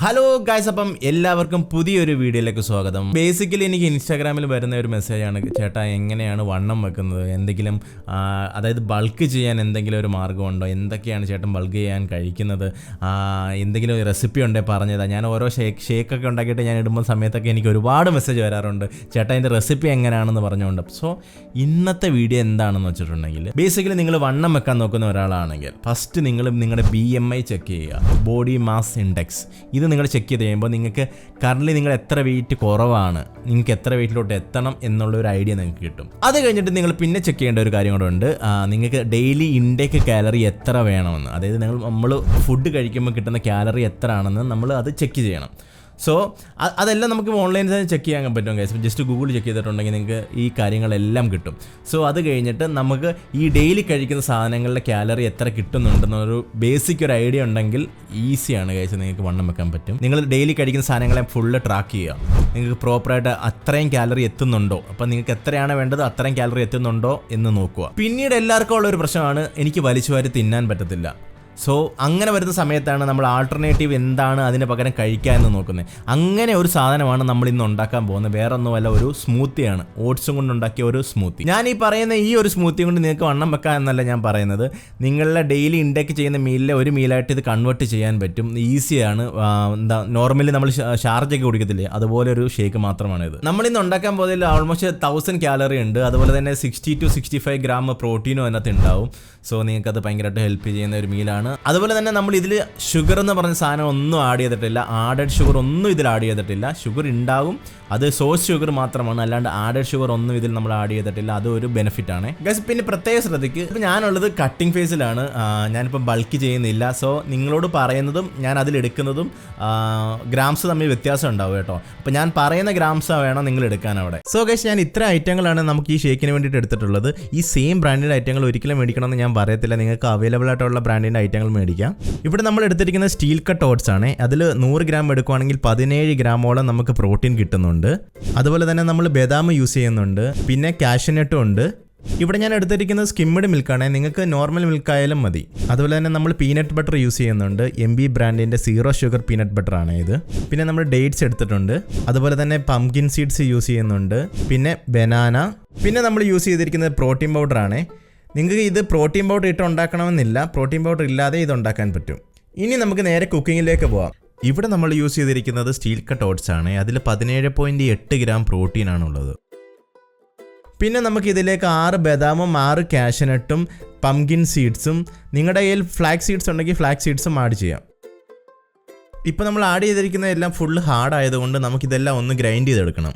Hello guys, അപ്പം എല്ലാവർക്കും പുതിയൊരു വീഡിയോയിലേക്ക് സ്വാഗതം. ബേസിക്കലി എനിക്ക് ഇൻസ്റ്റാഗ്രാമിൽ വരുന്ന ഒരു മെസ്സേജാണ്, ചേട്ടാ എങ്ങനെയാണ് വണ്ണം വെക്കുന്നത്, എന്തെങ്കിലും അതായത് ബൾക്ക് ചെയ്യാൻ എന്തെങ്കിലും ഒരു മാർഗ്ഗമുണ്ടോ, എന്തൊക്കെയാണ് ചേട്ടൻ ബൾക്ക് ചെയ്യാൻ കഴിക്കുന്നത്, എന്തെങ്കിലും ഒരു റെസിപ്പി ഉണ്ടെങ്കിൽ പറഞ്ഞതാ. ഞാൻ ഓരോ ഷേക്കൊക്കെ ഉണ്ടാക്കിയിട്ട് ഞാൻ ഇടുമ്പോൾ സമയത്തൊക്കെ എനിക്ക് ഒരുപാട് മെസ്സേജ് വരാറുണ്ട്, ചേട്ടാ അതിൻ്റെ റെസിപ്പി എങ്ങനെയാണെന്ന് പറഞ്ഞുകൊണ്ട്. സോ ഇന്നത്തെ വീഡിയോ എന്താണെന്ന് വെച്ചിട്ടുണ്ടെങ്കിൽ, ബേസിക്കലി നിങ്ങൾ വണ്ണം വെക്കാൻ നോക്കുന്ന ഒരാളാണെങ്കിൽ ഫസ്റ്റ് നിങ്ങൾ നിങ്ങളുടെ BMI ചെക്ക് ചെയ്യുക, ബോഡി മാസ് ഇൻഡെക്സ്. ഇത് നിങ്ങൾ ചെക്ക് ചെയ്ത് കഴിയുമ്പോൾ നിങ്ങൾക്ക് കറൻറ്റ്ലി നിങ്ങൾ എത്ര വെയിറ്റ് കുറവാണ്, നിങ്ങൾക്ക് എത്ര വെയിറ്റിലോട്ട് എത്തണം എന്നുള്ളൊരു ഐഡിയ നിങ്ങൾക്ക് കിട്ടും. അത് കഴിഞ്ഞിട്ട് നിങ്ങൾ പിന്നെ ചെക്ക് ചെയ്യേണ്ട ഒരു കാര്യം കൂടെ ഉണ്ട്, നിങ്ങൾക്ക് ഡെയിലി ഇൻടേക്ക് കാലറി എത്ര വേണമെന്ന്. അതായത് നമ്മൾ ഫുഡ് കഴിക്കുമ്പോൾ കിട്ടുന്ന കാലറി എത്ര ആണെന്ന് നമ്മൾ അത് ചെക്ക് ചെയ്യണം. സോ അതെല്ലാം നമുക്ക് ഓൺലൈനിൽ തന്നെ ചെക്ക് ചെയ്യാൻ പറ്റും ഗൈസ്. ജസ്റ്റ് ഗൂഗിൾ ചെക്ക് ചെയ്തിട്ടുണ്ടെങ്കിൽ നിങ്ങൾക്ക് ഈ കാര്യങ്ങളെല്ലാം കിട്ടും. സോ അത് കഴിഞ്ഞിട്ട് നമുക്ക് ഈ ഡെയിലി കഴിക്കുന്ന സാധനങ്ങളുടെ കാലറി എത്ര കിട്ടുന്നുണ്ടെന്നൊരു ബേസിക് ഒരു ഐഡിയ ഉണ്ടെങ്കിൽ ഈസിയാണ് ഗൈസ്, നിങ്ങൾക്ക് വണ്ണം വെക്കാൻ പറ്റും. നിങ്ങൾ ഡെയിലി കഴിക്കുന്ന സാധനങ്ങളെ ഫുള്ള് ട്രാക്ക് ചെയ്യുക, നിങ്ങൾക്ക് പ്രോപ്പറായിട്ട് അത്രയും കാലറി എത്തുന്നുണ്ടോ, അപ്പം നിങ്ങൾക്ക് എത്രയാണ് വേണ്ടത് അത്രയും കാലറി എത്തുന്നുണ്ടോ എന്ന് നോക്കുക. പിന്നീട് എല്ലാവർക്കും ഉള്ളൊരു പ്രശ്നമാണ്, എനിക്ക് വലിച്ചു വാരി തിന്നാൻ പറ്റത്തില്ല. സോ അങ്ങനെ വരുന്ന സമയത്താണ് നമ്മൾ ആൾട്ടർനേറ്റീവ് എന്താണ് അതിന് പകരം കഴിക്കുക എന്ന് നോക്കുന്നത്. അങ്ങനെ ഒരു സാധനമാണ് നമ്മൾ ഇന്ന് ഉണ്ടാക്കാൻ പോകുന്നത്. വേറെ ഒന്നുമല്ല, ഒരു സ്മൂത്തിയാണ്, ഓട്സും കൊണ്ടുണ്ടാക്കിയ ഒരു സ്മൂത്തി. ഞാൻ ഈ പറയുന്ന ഈ ഒരു സ്മൂത്തി കൊണ്ട് നിങ്ങൾക്ക് വണ്ണം വെക്കാം എന്നല്ല ഞാൻ പറയുന്നത്, നിങ്ങളുടെ ഡെയിലി ഇൻടേക്ക് ചെയ്യുന്ന മീലിലെ ഒരു മീലായിട്ട് ഇത് കൺവേർട്ട് ചെയ്യാൻ പറ്റും. ഈസിയാണ്. നോർമലി നമ്മൾ ഷാർജൊക്കെ കുടിക്കത്തില്ലേ, അതുപോലെ ഒരു ഷേക്ക് മാത്രമാണ് ഇത്. നമ്മളിന്ന് ഉണ്ടാക്കാൻ പോകുന്നതിൽ ഓൾമോസ്റ്റ് 1000 കാലറി ഉണ്ട്. അതുപോലെ തന്നെ 60 to 65 ഗ്രാം പ്രോട്ടീനും അതിനകത്ത് ഉണ്ടാവും. സോ നിങ്ങൾക്കത് ഭയങ്കരമായിട്ട് ഹെൽപ്പ് ചെയ്യുന്ന ഒരു മീലാണ്. അതുപോലെ തന്നെ നമ്മൾ ഇതിൽ ഷുഗർ എന്ന് പറഞ്ഞ സാധനം ഒന്നും ആഡ് ചെയ്തിട്ടില്ല, ആഡഡ് ഷുഗർ ഒന്നും ഇതിൽ ആഡ് ചെയ്തിട്ടില്ല. ഷുഗർ ഉണ്ടാവും, അത് സോഴ്സ് ഷുഗർ മാത്രമാണ്, അല്ലാണ്ട് ആഡഡ് ഷുഗർ ഒന്നും ഇതിൽ നമ്മൾ ആഡ് ചെയ്തിട്ടില്ല. അതൊരു ബെനിഫിറ്റ് ആണ് ഗൈസ്. പിന്നെ പ്രത്യേക ശ്രദ്ധിക്ക്, ഇപ്പം ഞാനുള്ളത് കട്ടിംഗ് ഫേസിലാണ്, ഞാനിപ്പോൾ ബൾക്ക് ചെയ്യുന്നില്ല. സോ നിങ്ങളോട് പറയുന്നതും ഞാൻ അതിലെടുക്കുന്നതും ഗ്രാംസ് തമ്മിൽ വ്യത്യാസം ഉണ്ടാവും കേട്ടോ. അപ്പോൾ ഞാൻ പറയുന്ന ഗ്രാംസ് വേണം നിങ്ങൾ എടുക്കാൻ അവിടെ. സോ ഗൈസ്, ഞാൻ ഇത്ര ഐറ്റങ്ങളാണ് നമുക്ക് ഈ ഷേക്കിന് വേണ്ടിയിട്ട് എടുത്തിട്ടുള്ളത്. ഈ സെയിം ബ്രാൻഡിൻ്റെ ഐറ്റങ്ങൾ ഒരിക്കലും മേടിക്കണമെന്ന് ഞാൻ പറയത്തില്ല, നിങ്ങൾക്ക് അവൈലബിൾ ആയിട്ടുള്ള ബ്രാൻഡിൻ്റെ ഐറ്റങ്ങൾ മേടിക്കാം. ഇവിടെ നമ്മൾ എടുത്തിരിക്കുന്ന സ്റ്റീൽ കട്ട് ഓട്സ് ആണ്. അതിൽ 100 ഗ്രാം എടുക്കുകയാണെങ്കിൽ 17 ഗ്രാമോളം നമുക്ക് പ്രോട്ടീൻ കിട്ടുന്നുണ്ട്. അതുപോലെ തന്നെ നമ്മൾ ബദാം യൂസ് ചെയ്യുന്നുണ്ട്, പിന്നെ കാഷ്യൂനട്ടും ഉണ്ട്. ഇവിടെ ഞാൻ എടുത്തിരിക്കുന്നത് സ്കിമ്മഡ് മിൽക്കാണ്, നിങ്ങൾക്ക് നോർമൽ മിൽക്ക് ആയാലും മതി. അതുപോലെ തന്നെ നമ്മൾ പീനട്ട് ബട്ടർ യൂസ് ചെയ്യുന്നുണ്ട്, MB ബ്രാൻഡിൻ്റെ 0 ഷുഗർ പീനട്ട് ബട്ടർ ആണ് ഇത്. പിന്നെ നമ്മൾ ഡേറ്റ്സ് എടുത്തിട്ടുണ്ട്, അതുപോലെ തന്നെ പംകിൻ സീഡ്സ് യൂസ് ചെയ്യുന്നുണ്ട്, പിന്നെ ബനാന. പിന്നെ നമ്മൾ യൂസ് ചെയ്തിരിക്കുന്നത് പ്രോട്ടീൻ പൗഡർ ആണ്. നിങ്ങൾക്ക് ഇത് പ്രോട്ടീൻ പൗഡർ ഇട്ട് ഉണ്ടാക്കണമെന്നില്ല, പ്രോട്ടീൻ പൗഡർ ഇല്ലാതെ ഇത് ഉണ്ടാക്കാൻ പറ്റും. ഇനി നമുക്ക് നേരെ കുക്കിങ്ങിലേക്ക് പോവാം. ഇവിടെ നമ്മൾ യൂസ് ചെയ്തിരിക്കുന്നത് സ്റ്റീൽ കട്ട് ഓട്സ് ആണ്, അതിൽ 17.8 ഗ്രാം പ്രോട്ടീനാണുള്ളത്. പിന്നെ നമുക്ക് ഇതിലേക്ക് 6 ബദാമും 6 കാഷ്യൂനട്ടും പംകിൻ സീഡ്സും, നിങ്ങളുടെ കയ്യിൽ ഫ്ലാക്സ് സീഡ്സ് ഉണ്ടെങ്കിൽ ഫ്ലാക്സ് സീഡ്സും ആഡ് ചെയ്യാം. ഇപ്പോൾ നമ്മൾ ആഡ് ചെയ്തിരിക്കുന്ന എല്ലാം ഫുൾ ഹാർഡ് ആയതുകൊണ്ട് നമുക്കിതെല്ലാം ഒന്ന് ഗ്രൈൻഡ് ചെയ്തെടുക്കണം.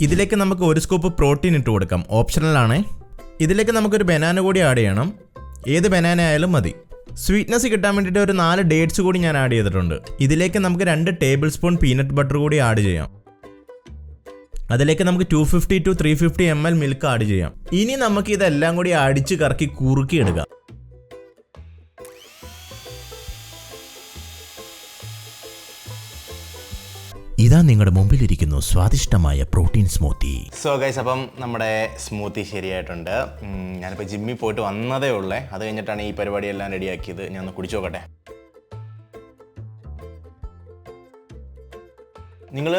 ഇതിലേക്ക് നമുക്ക് 1 സ്കൂപ്പ് പ്രോട്ടീൻ ഇട്ട് കൊടുക്കാം, ഓപ്ഷണലാണ്. ഇതിലേക്ക് നമുക്കൊരു ബനാന കൂടി ആഡ് ചെയ്യണം, ഏത് ബനാന ആയാലും മതി. സ്വീറ്റ്നസ് കിട്ടാൻ വേണ്ടിയിട്ട് ഒരു 4 ഡേറ്റ്സ് കൂടി ഞാൻ ആഡ് ചെയ്തിട്ടുണ്ട്. ഇതിലേക്ക് നമുക്ക് 2 ടേബിൾ സ്പൂൺ പീനട്ട് ബട്ടർ കൂടി ആഡ് ചെയ്യാം. അതിലേക്ക് നമുക്ക് 250 to 350 ml മിൽക്ക് ആഡ് ചെയ്യാം. ഇനി നമുക്ക് ഇതെല്ലാം കൂടി അടിച്ച് കറക്കി കുറുക്കി എടുക്കാം. ഇതാ നിങ്ങളുടെ മുമ്പിലിരിക്കുന്നു സ്വാദിഷ്ടമായ പ്രോട്ടീൻ സ്മൂത്തി. സോ ഗൈസ്, അപ്പം നമ്മുടെ സ്മൂത്തി ശരിയായിട്ടുണ്ട്. ഞാനിപ്പോൾ ജിമ്മിൽ പോയിട്ട് വന്നതേ ഉള്ളേ, അത് കഴിഞ്ഞിട്ടാണ് ഈ പരിപാടിയെല്ലാം റെഡിയാക്കിയത്. ഞാൻ ഒന്ന് കുടിച്ചു നോക്കട്ടെ. നിങ്ങൾ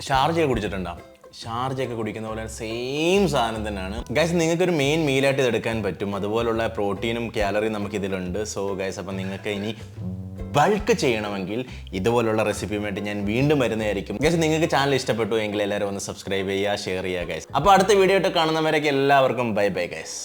ഷാർജയൊക്കെ കുടിച്ചിട്ടുണ്ടോ? ഷാർജയൊക്കെ കുടിക്കുന്ന പോലെ സെയിം സാധനം തന്നെയാണ് ഗൈസ്. നിങ്ങൾക്കൊരു മെയിൻ മീലായിട്ട് ഇത് എടുക്കാൻ പറ്റും. അതുപോലുള്ള പ്രോട്ടീനും കാലറിയും നമുക്കിതിലുണ്ട്. സോ ഗൈസ്, അപ്പം നിങ്ങൾക്ക് ഇനി ബൾക്ക് ചെയ്യണമെങ്കിൽ ഇതുപോലുള്ള റെസിപ്പിയുമായിട്ട് ഞാൻ വീണ്ടും വരുന്നതായിരിക്കും ഗൈസ്. നിങ്ങൾക്ക് ചാനൽ ഇഷ്ടപ്പെട്ടു എങ്കിൽ എല്ലാവരും ഒന്ന് സബ്സ്ക്രൈബ് ചെയ്യുക, ഷെയർ ചെയ്യുക ഗൈസ്. അപ്പോൾ അടുത്ത വീഡിയോ ആയിട്ട് കാണുന്നവരൊക്കെ എല്ലാവർക്കും ബൈ ബൈ ഗൈസ്.